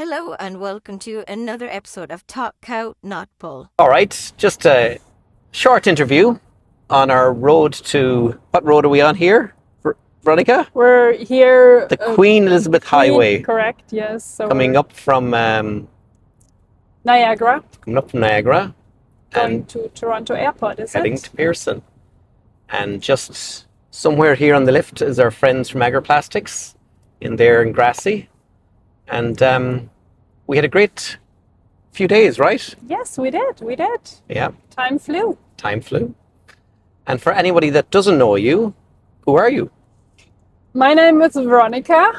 Hello and welcome to another episode of Talk Cow Not Bull. All right, just a short interview on our road to, what road are we on here, Veronica? We're here. The Queen Elizabeth Highway. Correct, yes. So coming up from Niagara. Niagara. Going And to Toronto Airport, is heading it? to Pearson. And just somewhere here on the left is our friends from Agroplastics in Grassy. And we had a great few days, right? Yes, we did. Yeah, Time flew. time flew. And for anybody that doesn't know you, who are you? My name is Veronica.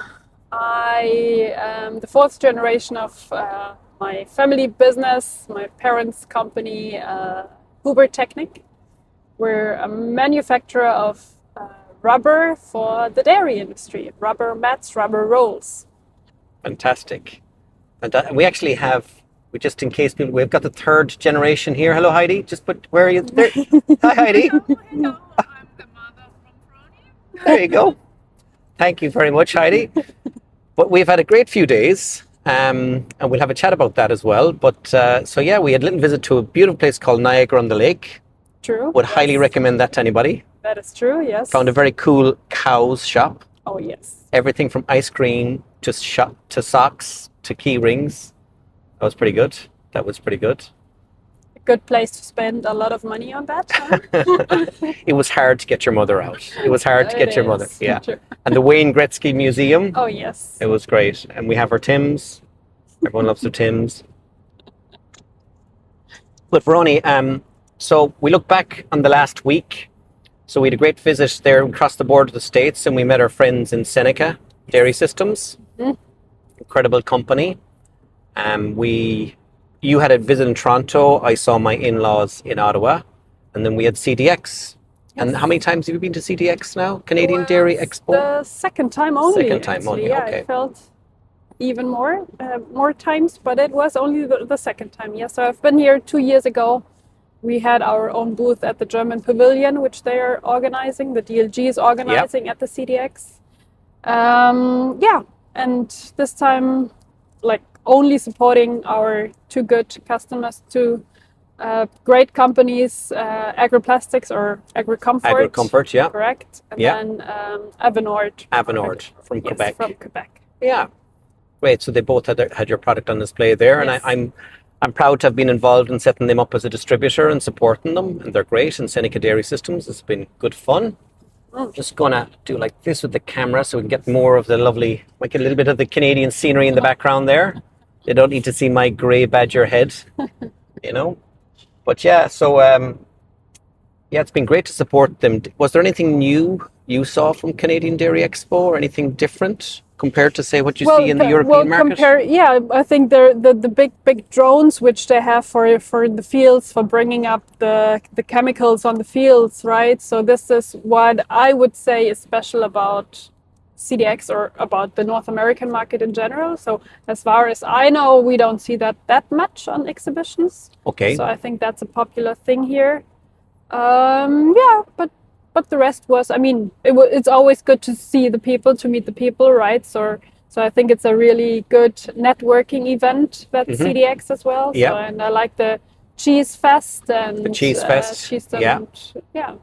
I am the fourth generation of my family business, my parents' company, Huber Technik. We're a manufacturer of rubber for the dairy industry, rubber mats, rubber rolls. Fantastic. And we actually have, just in case people, we've got the third generation here. Hello, Heidi. Where are you? There. Hi, Heidi. Hello, I'm the mother from Froni. There you go. Thank you very much, Heidi. But we've had a great few days, and we'll have a chat about that as well. But so yeah, we had a little visit to a beautiful place called Niagara-on-the-Lake. True. Would highly recommend that to anybody. That is true, yes. Found a very cool cows shop. Oh, yes. Everything from ice cream to socks to key rings. That was pretty good. A good place to spend a lot of money on that. Huh? It was hard to get your mother out. It was hard to get your mother. Yeah. True. And the Wayne Gretzky Museum. Oh, yes. It was great. And we have our Tims. Everyone loves their Tims. But Veroni, so we look back on the last week. So we had a great visit there across the border to the States, and we met our friends in Seneca Dairy Systems. Mhm. Incredible company. You had a visit in Toronto. I saw my in-laws in Ottawa, and then we had CDX. And how many times have you been to CDX now? Canadian Dairy Expo? The second time only. Second time actually. only, Yeah, okay. I felt even more times, but it was only the second time. Yeah, so I've been here 2 years ago. We had our own booth at the German Pavilion, which they are organizing. The DLG is organizing at the CDX. Yeah, and this time, like only supporting our two good customers, two great companies, Agroplastics or AgriComfort. AgriComfort, yeah. Correct. And Yeah. then Avanord. Avanord from Yes, Quebec. from Quebec. Yeah. Great. So they both had your product on display there, Yes. and I'm proud to have been involved in setting them up as a distributor and supporting them, and they're great. And Seneca Dairy Systems, it's been good fun. Mm. Just gonna do like this with the camera so we can get more of the lovely, like a little bit of the Canadian scenery in the background there. They don't need to see my grey badger head, you know. But yeah, so yeah, it's been great to support them. Was there anything new you saw from Canadian Dairy Expo, or anything different compared to, say, what you see in the European market? I think the big drones which they have for the fields, for bringing up the chemicals on the fields, right? So this is what I would say is special about CDX or about the North American market in general. So as far as I know, we don't see that much on exhibitions. Okay. So I think that's a popular thing here. Yeah, but the rest was, I mean, it's always good to see the people, to meet the people, right? So I think it's a really good networking event, that CDX as well. Yeah. So, and I like the Cheese Fest and The Cheese Fest, Cheese yeah. Yeah.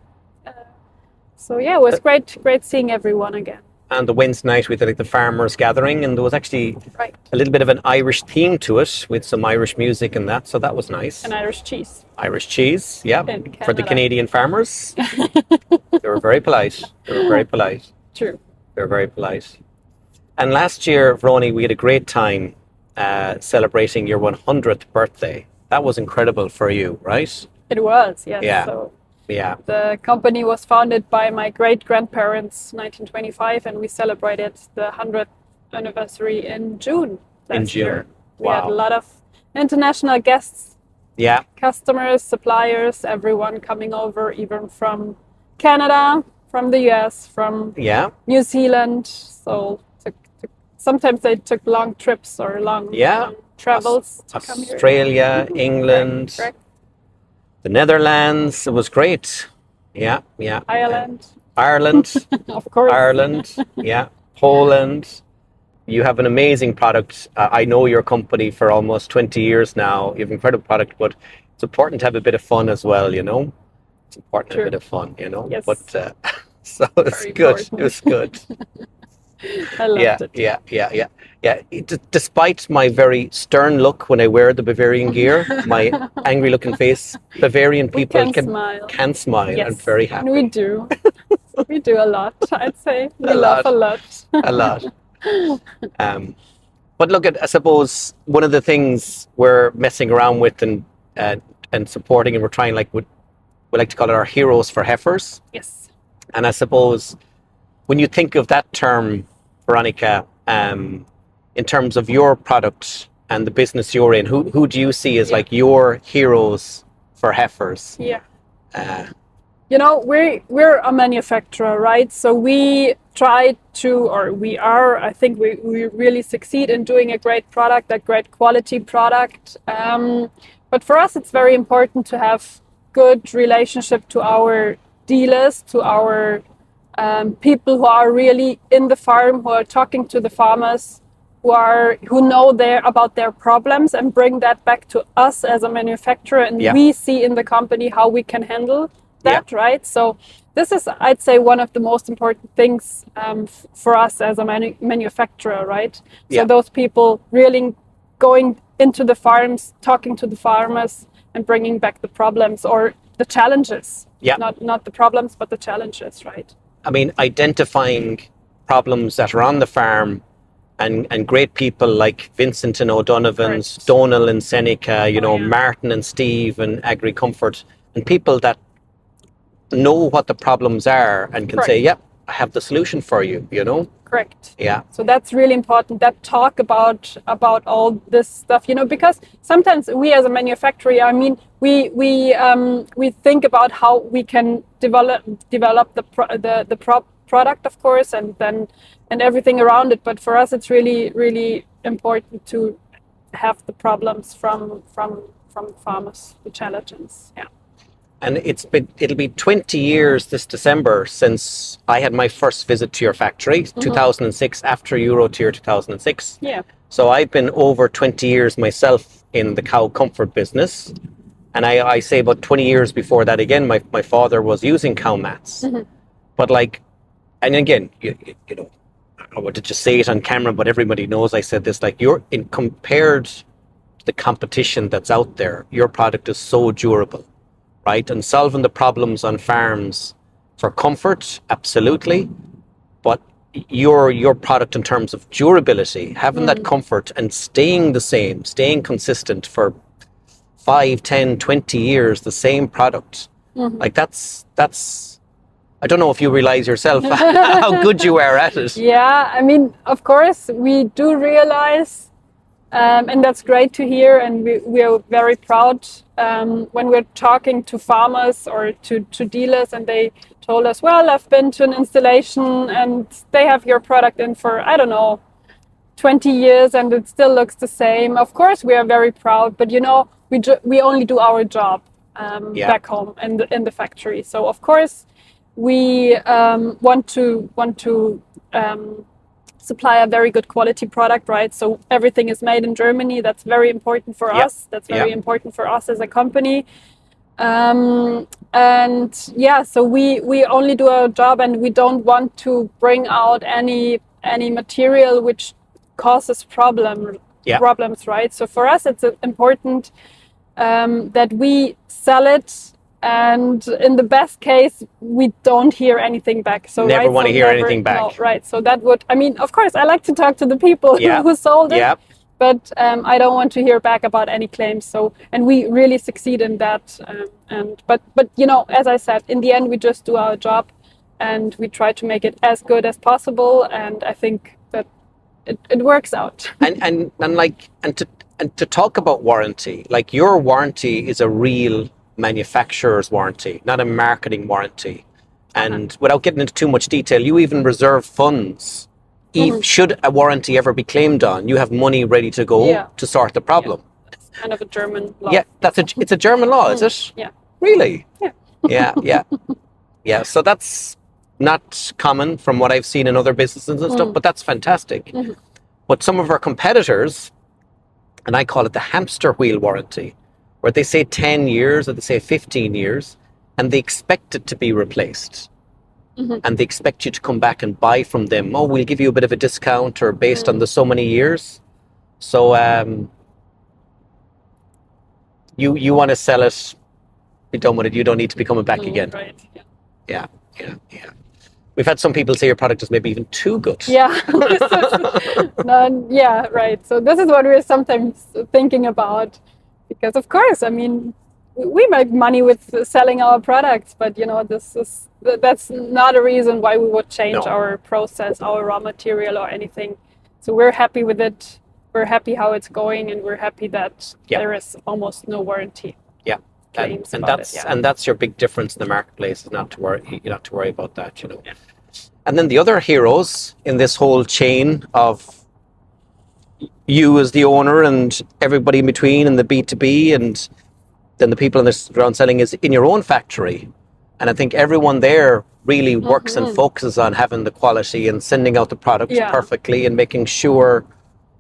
So yeah, it was great seeing everyone again. And the Wednesday night we had like the farmers gathering, and there was actually Right. a little bit of an Irish theme to it with some Irish music and that, so that was nice. And Irish cheese. Irish cheese, yeah, In for the Canada. Canadian farmers. They were very polite. True. And last year, Vroni, we had a great time celebrating your 100th birthday. That was incredible for you, right? It was, yes. Yeah. So Yeah. the company was founded by my great-grandparents 1925, and we celebrated the 100th anniversary in June last year. We had a Wow. lot of international guests, Yeah. customers, suppliers, everyone coming over, even from Canada, from the US, from Yeah. New Zealand. So sometimes they took long trips or long travels to come here. Australia, England, Correct. the Netherlands. It was great. Yeah. Ireland, Ireland. of course. Ireland, yeah, Poland, you have an amazing product. I know your company for almost 20 years now. You have an incredible product, but it's important to have a bit of fun as well, you know? It's important to have a bit of fun, you know? Yes. But so it's Very good. important. It was good. I loved it. Yeah. Despite my very stern look when I wear the Bavarian gear, my angry looking face, Bavarian We people can smile. can smile. Yes. I'm very happy. And we do. We do a lot, I'd say. We A laugh a lot. lot. A lot. But look at, I suppose one of the things we're messing around with and supporting, and we're trying, like, we like to call it our heroes for heifers. Yes. And I suppose when you think of that term, Veronica, in terms of your product and the business you're in, who do you see as like your heroes for heifers? Yeah. You know, we're a manufacturer, right? So we try to, or we are, I think we really succeed in doing a great product, a great quality product. But for us, it's very important to have good relationship to our dealers, to our people who are really in the farm, who are talking to the farmers, who know about their problems and bring that back to us as a manufacturer, and we see in the company how we can handle that, right? So this is, I'd say, one of the most important things for us as a manufacturer, right? So those people really going into the farms, talking to the farmers, and bringing back the problems or the challenges. Not the problems, but the challenges, right? I mean, identifying problems that are on the farm, and great people like Vincent and O'Donovan's, Donal and Seneca, you know, Martin and Steve and AgriComfort, and people that know what the problems are and can say, yep, I have the solution for you, you know? Correct. Yeah. So that's really important, that talk about all this stuff, you know, because sometimes we as a manufacturer, I mean, we think about how we can develop the product, of course, and everything around it. But for us, it's really, really important to have the problems from farmers, the challenges. Yeah. And it'll be 20 years this December since I had my first visit to your factory, 2006, after Eurotier 2006. Yeah. So I've been over 20 years myself in the cow comfort business. And I say about 20 years before that, again, my father was using cow mats. But like, and again, you know, I wanted to say it on camera, but everybody knows I said this, like, compared to the competition that's out there, your product is so durable. Right? And solving the problems on farms for comfort, absolutely. But your product in terms of durability, having that comfort and staying the same, staying consistent for 5, 10, 20 years, the same product. Like that's, I don't know if you realize yourself how good you are at it. Yeah, I mean, of course, we do realize, and that's great to hear, and we are very proud when we're talking to farmers or to dealers, and they told us, well, I've been to an installation and they have your product in for, I don't know, 20 years and it still looks the same. Of course, we are very proud, but you know, we only do our job back home in the factory. So of course, we want to supply a very good quality product, right? So everything is made in Germany. That's very important for us. That's very important for us as a company. And yeah, so we only do our job, and we don't want to bring out any material which causes problems, right? So for us, it's important that we sell it, and in the best case, we don't hear anything back. So never want to hear anything back. No, right. So that would, I mean, of course, I like to talk to the people who sold it, but I don't want to hear back about any claims. So, and we really succeed in that. But you know, as I said, in the end, we just do our job, and we try to make it as good as possible. And I think that it works out. And to talk about warranty, like your warranty is a real manufacturer's warranty, not a marketing warranty. And without getting into too much detail, you even reserve funds. Should a warranty ever be claimed on, you have money ready to go to sort the problem. It's kind of a German law. Yeah, it's a German law, is it? Yeah. Really? Yeah. Yeah. So that's not common from what I've seen in other businesses and stuff, but that's fantastic. But some of our competitors, and I call it the hamster wheel warranty, where they say 10 years or they say 15 years, and they expect it to be replaced. And they expect you to come back and buy from them. Oh, we'll give you a bit of a discount or based on the so many years. So you want to sell it, be done with it. You don't need to be coming back again. Right. Yeah. We've had some people say your product is maybe even too good. Yeah. Yeah, right. So this is what we're sometimes thinking about, because of course, I mean, we make money with selling our products, but that's not a reason why we would change our process, our raw material, or anything. So we're happy with it. We're happy how it's going, and we're happy that there is almost no warranty. Yeah. And that's your big difference in the marketplace, is not to worry about that, Yeah. And then the other heroes in this whole chain of you as the owner and everybody in between, and the B2B, and then the people on this ground selling, is in your own factory. And I think everyone there really works and focuses on having the quality and sending out the products perfectly and making sure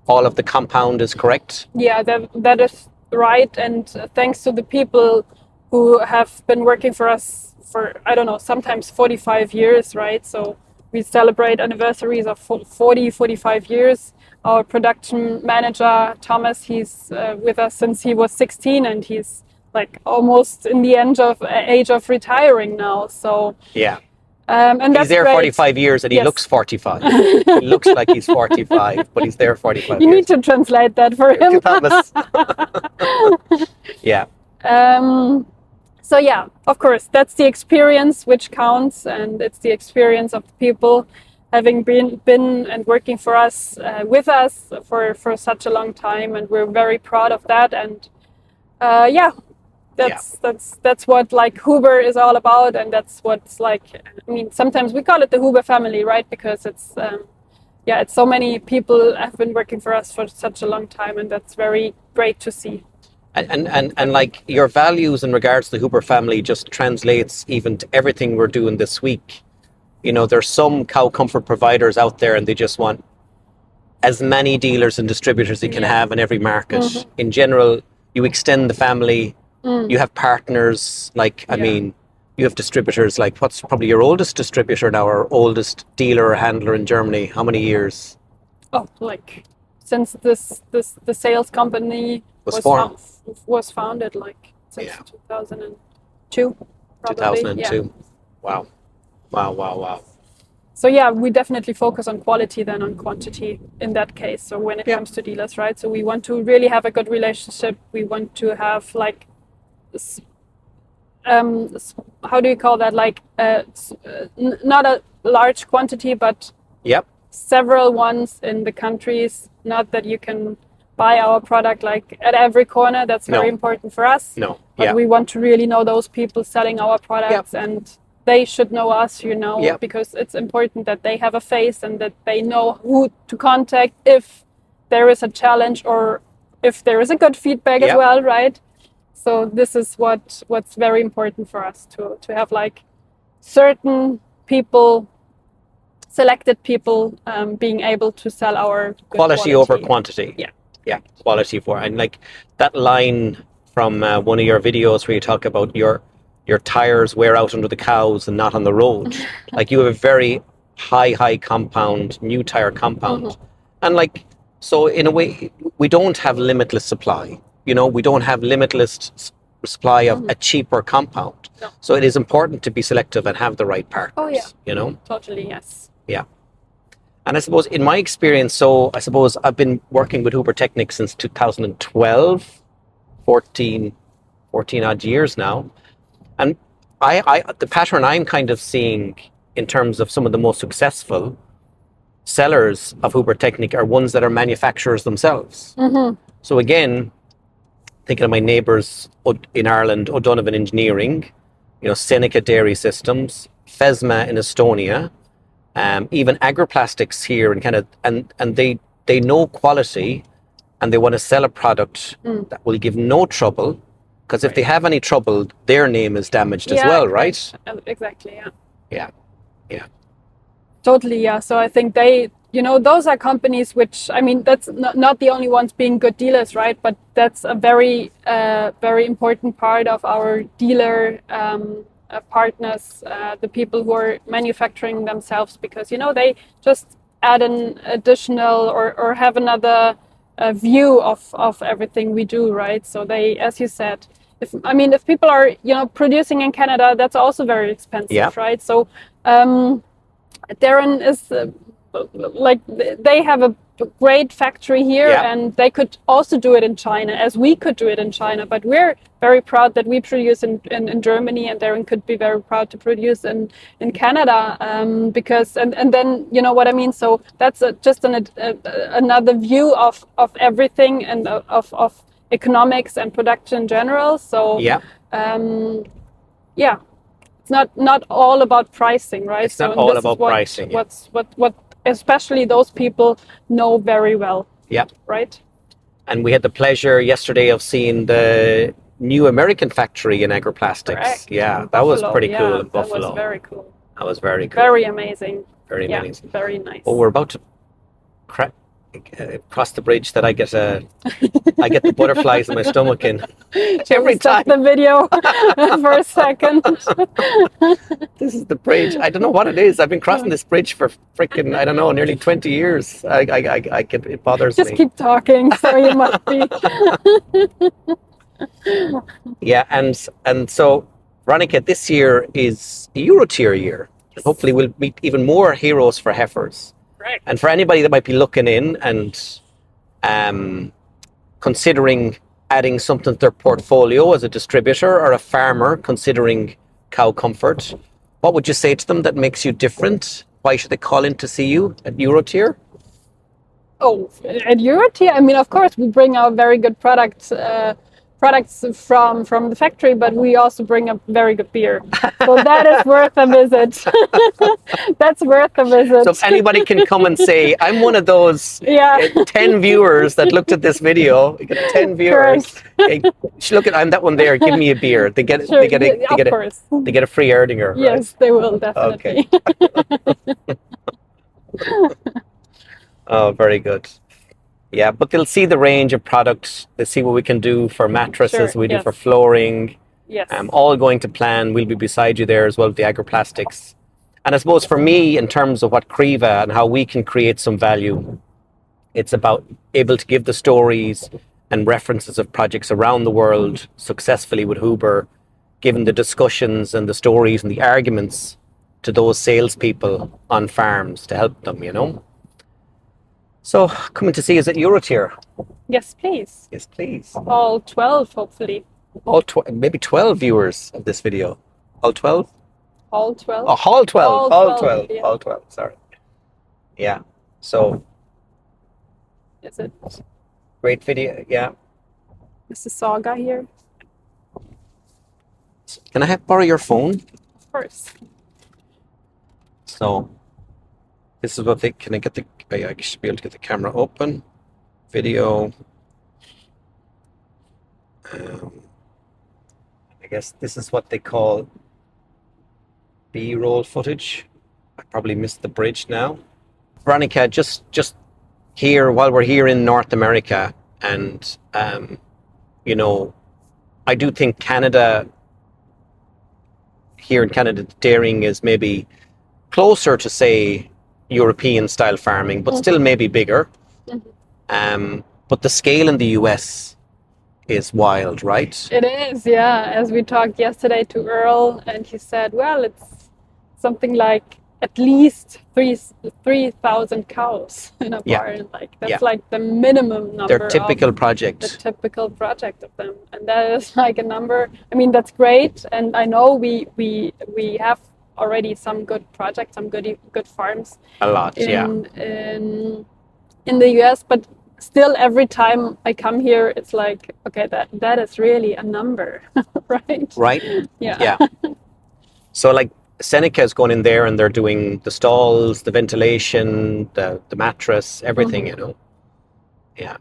all of the compound is correct. Yeah, that is right. And thanks to the people who have been working for us for, I don't know, sometimes 45 years, right? So we celebrate anniversaries of 45 years. Our production manager, Thomas, he's with us since he was 16, and he's like almost in the age of retiring now. So and he's that's there great. 45 years, and he looks 45. He looks like he's 45, but he's there 45 you years. need to translate that for him. Thomas. Yeah. So yeah, of course, that's the experience which counts, and it's the experience of the people having been and working for us, with us for such a long time, and we're very proud of that. And that's what like Huber is all about, and that's what's like. I mean, sometimes we call it the Huber family, right? Because it's it's so many people have been working for us for such a long time, and that's very great to see. And like your values in regards to the Huber family just translates even to everything we're doing this week. There's some cow comfort providers out there, and they just want as many dealers and distributors you can have in every market. In general, you extend the family. You have partners, I mean, you have distributors. Like, what's probably your oldest distributor now, or oldest dealer or handler in Germany? How many years? Oh, since the sales company was founded, since 2002. Probably. 2002. Yeah. Wow. So yeah, we definitely focus on quality than on quantity in that case. So when it comes to dealers, right? So we want to really have a good relationship. We want to have how do you call that? Not a large quantity, but several ones in the countries. Not that you can buy our product at every corner. That's very important for us. But we want to really know those people selling our products, and they should know us, because it's important that they have a face and that they know who to contact if there is a challenge or if there is a good feedback as well, right? So this is what's very important for us to have certain people, selected people, being able to sell our quality over quantity. Yeah, quality for, and that line from one of your videos where you talk about your tires wear out under the cows and not on the road. You have a very high compound, new tire compound. And so in a way, we don't have limitless supply. We don't have limitless supply of a cheaper compound. No. So it is important to be selective and have the right partners. Oh yeah. Totally, yes. Yeah. And I suppose in my experience, I've been working with Huber Technik since 2012, 14 odd years now. And the pattern I'm kind of seeing in terms of some of the most successful sellers of Huber Technik are ones that are manufacturers themselves. So again, thinking of my neighbours in Ireland, O'Donovan Engineering, Seneca Dairy Systems, Fesma in Estonia, even Agroplastics here in Canada, and they know quality, and they want to sell a product that will give no trouble, because if they have any trouble, their name is damaged as well, right? Exactly, Yeah. Totally, yeah. So I think they those are companies which, I mean, that's not the only ones being good dealers, right? But that's a very, very important part of our dealer partners, the people who are manufacturing themselves, because, they just add an additional or have another view of everything we do, right? So they, as you said, if people are, producing in Canada, that's also very expensive, right? So Darren is they have a great factory here, and they could also do it in China, as we could do it in China. But we're very proud that we produce in Germany, and Darren could be very proud to produce in Canada, because and then what I mean. So that's just another view of everything and of economics and production in general. So it's not all about pricing, right? It's not all about pricing. What especially those people know very well. Yeah. Right. And we had the pleasure yesterday of seeing the new American factory in Agroplastics. Correct. Yeah, in that was Buffalo. pretty cool in Buffalo. That was very cool. That was very cool. Very amazing. Very amazing. Very nice. Well, we're about to cross the bridge that I get the butterflies in my stomach in every time. Stop the video for a second. This is the bridge. I don't know what it is. I've been crossing this bridge for freaking, I don't know, nearly 20 years. It bothers me. Just keep talking, so you must be. Yeah, and so, Veronica, this year is a Eurotier year. Yes. Hopefully we'll meet even more heroes for Heifers. Right. And for anybody that might be looking in and considering adding something to their portfolio as a distributor, or a farmer considering cow comfort, what would you say to them that makes you different? Why should they call in to see you at Eurotier? Oh, at Eurotier, I mean, of course, we bring our very good products from the factory, but we also bring a very good beer. So that is worth a visit. That's worth a visit. So if anybody can come and say, I'm one of those 10 viewers that looked at this video, you get 10 viewers. Hey, look, I'm that one there, give me a beer. They get a free Erdinger. Right? Yes, they will, definitely. Okay. Oh, very good. Yeah, but they'll see the range of products. They'll see what we can do for mattresses, do for flooring. Yes. All going to plan. We'll be beside you there as well with the Agroplastics. And I suppose for me, in terms of what Kriva and how we can create some value, it's about able to give the stories and references of projects around the world successfully with Huber, giving the discussions and the stories and the arguments to those salespeople on farms to help them, So, coming to see us at Eurotier. Yes, please. Yes, please. All 12, hopefully. Maybe 12 viewers of this video. All 12? All 12. Oh, all 12. All 12. Yeah. All 12, sorry. Yeah, so. Is it? Great video, yeah. Is the saga here? Can I borrow your phone? Of course. So, this is what I should be able to get the camera open. Video. I guess this is what they call B-roll footage. I probably missed the bridge now. Veronica, just here, while we're here in North America, and I do think here in Canada, dairying is maybe closer to, say, European style farming, but still maybe bigger. But the scale in the US is wild, right? It is, yeah. As we talked yesterday to Earl, and he said, well, it's something like at least 3,000 cows in a barn. Like that's like the minimum number. Their typical project. The typical project of them, and that is like a number. I mean, that's great, and I know we have already some good projects, some good farms. A lot, in the US, but still, every time I come here, it's like, okay, that is really a number, right? Right. Yeah. So, like, Seneca is going in there, and they're doing the stalls, the ventilation, the mattress, everything, Yeah.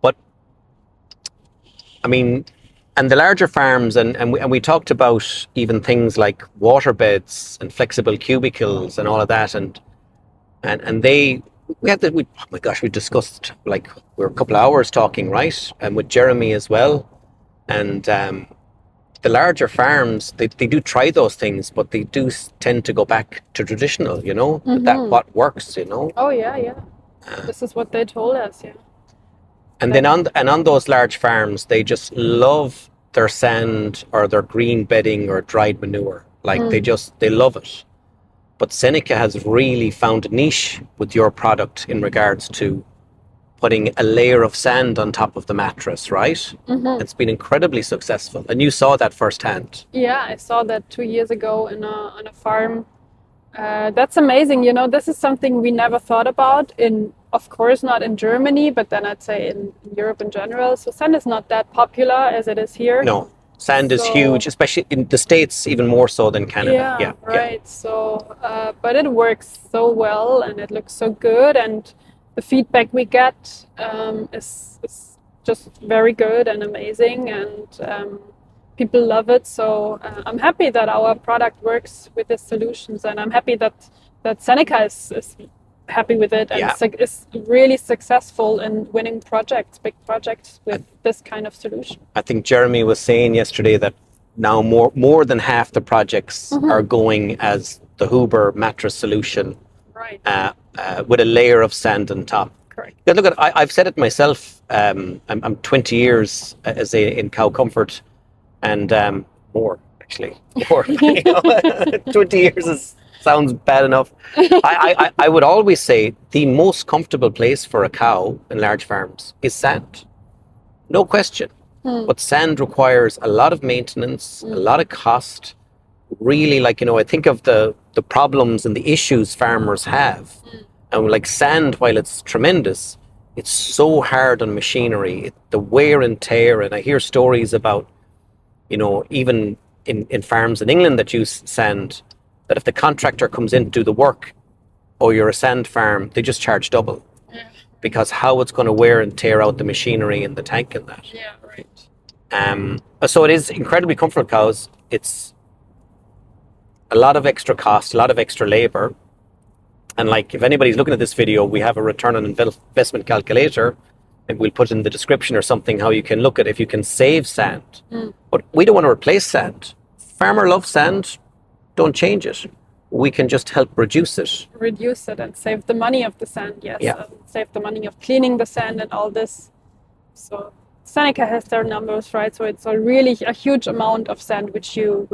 But I mean, and the larger farms, and we talked about even things like water beds and flexible cubicles and all of that, and and they we had we oh my gosh, we discussed, like, we were a couple of hours talking, right, and with Jeremy as well, and the larger farms, they do try those things, but they do tend to go back to traditional, that what works, Oh yeah. This is what they told us. Yeah. and then on those large farms, they just love their sand or their green bedding or dried manure, like they love it. But Seneca has really found a niche with your product in regards to putting a layer of sand on top of the mattress, right? It's been incredibly successful, and you saw that firsthand. Yeah, I saw that 2 years ago on a farm. That's amazing. This is something we never thought about of course, not in Germany, but then I'd say in Europe in general. So sand is not that popular as it is here. No, sand is huge, especially in the States, even more so than Canada. Yeah, right. Yeah. So, but it works so well, and it looks so good, and the feedback we get is just very good and amazing, and people love it. So I'm happy that our product works with the solutions, and I'm happy that Seneca is happy with it, and is really successful in winning big projects with this kind of solution. I think Jeremy was saying yesterday that now more than half the projects are going as the Huber mattress solution, right? With a layer of sand on top. Correct. Yeah, look, I've said it myself. I'm 20 years in cow comfort, and more actually. More. 20 years sounds bad enough. I would always say the most comfortable place for a cow in large farms is sand. No question. But sand requires a lot of maintenance, a lot of cost. Really, I think of the problems and the issues farmers have. And like sand, while it's tremendous, it's so hard on machinery, the wear and tear. And I hear stories about, even in farms in England that use sand, that if the contractor comes in to do the work, or you're a sand farm, they just charge double. Yeah. Because how it's going to wear and tear out the machinery and the tank and that. Yeah, right. So it is incredibly comfortable cows. It's a lot of extra cost, a lot of extra labor. And if anybody's looking at this video, we have a return on investment calculator, and we'll put in the description or something how you can look at if you can save sand. But we don't want to replace sand. Farmer loves sand. Don't change it. We can just help reduce it. Reduce it and save the money of the sand, yes. Yeah. Save the money of cleaning the sand and all this. So Seneca has their numbers, right? So it's really a huge amount of sand which you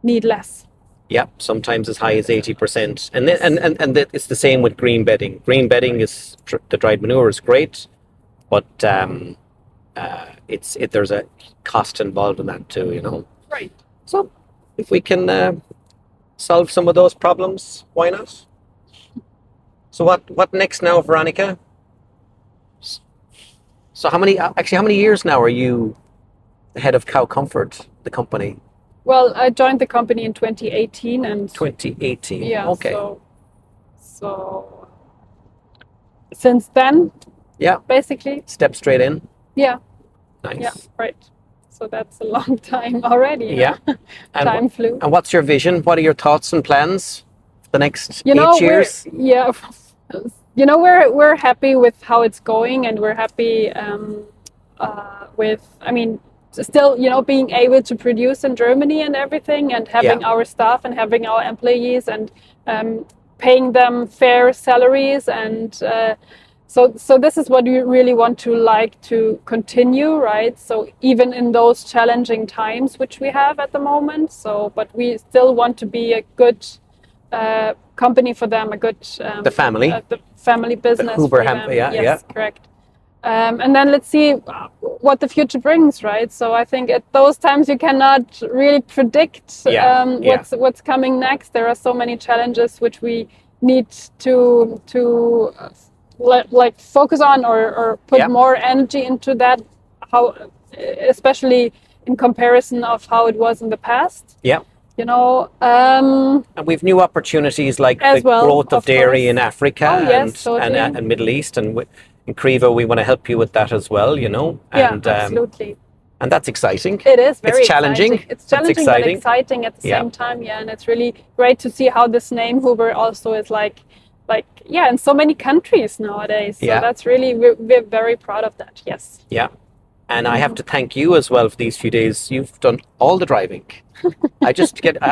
need less. Yeah, sometimes as high as 80%. And it's the same with green bedding. Green bedding is the dried manure is great, but there's a cost involved in that too, Right. So if we can solve some of those problems, why not? So what next now, Veronica? So how many years now are you the head of Cow Comfort, the company? Well, I joined the company in 2018, and 2018. Yeah. Okay. So since then, basically step straight in. Yeah. Nice. Yeah. Right. So that's a long time already. Yeah. Time flew. And what's your vision? What are your thoughts and plans for the next 8 years? We're happy with how it's going, and we're happy with, still, being able to produce in Germany and everything, and having our staff and having our employees, and paying them fair salaries, and so this is what we really want to continue, right? So even in those challenging times which we have at the moment, but we still want to be a good company for them, a good the family business. The Huber for them. Yes, correct. And then let's see what the future brings, right? So I think at those times you cannot really predict what's coming next. There are so many challenges which we need to focus on or put more energy into that. Especially in comparison of how it was in the past. Yeah. And we've new opportunities like the growth of dairy in Africa and Middle East, and in Kriva we want to help you with that as well, Yeah, absolutely. And that's exciting. It is very challenging. exciting. It's It's challenging, exciting. but exciting at the Yeah. same time. Yeah, and it's really great to see how this name Huber also is like in so many countries nowadays. So Yeah. that's really we're very proud of that. Yes. Yeah. And I have to thank you as well for these few days. You've done all the driving.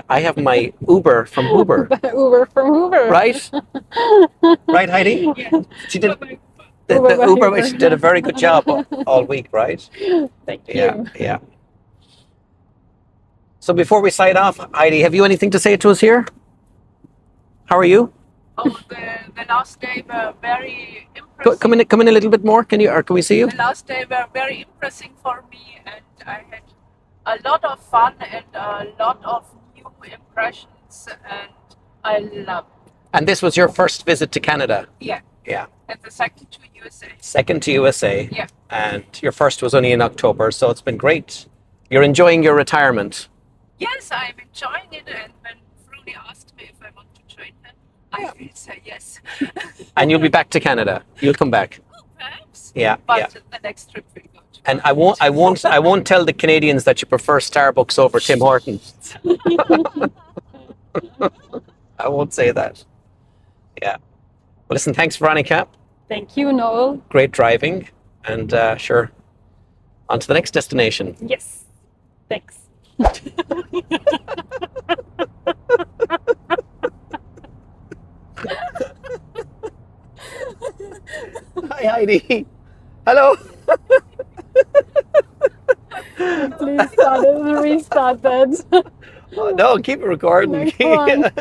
I have my Uber from Huber, Uber from Huber. right? Right, Heidi? Yeah. She did Bye-bye. the Uber by Uber. Huber. She did a very good job all week, right? Thank you. Yeah, yeah. So before we sign off, Heidi, have you anything to say to us here? How are you? Oh, the last day were very impressive. Come in a little bit more. Can we see you? The last day were very impressive for me, and I had a lot of fun and a lot of new impressions, and I love it. And this was your first visit to Canada. Yeah, Yeah. and the second to USA. Second to USA. Yeah. And your first was only in October, so it's been great. You're enjoying your retirement. Yes, I'm enjoying it, and when Froni asked me if I want to join her, I will say yes. And you'll be back to Canada. You'll come back. Oh, perhaps. Yeah. But Yeah. the next trip will go to And I won't tell the Canadians that you prefer Starbucks over Tim Hortons. I won't say that. Yeah. Well, listen, thanks, Veronica. Thank you, Noel. Great driving. And sure, on to the next destination. Yes. Thanks. Hi, Heidi. Hello. Please restart that. Oh, no, keep it recording. No, go on.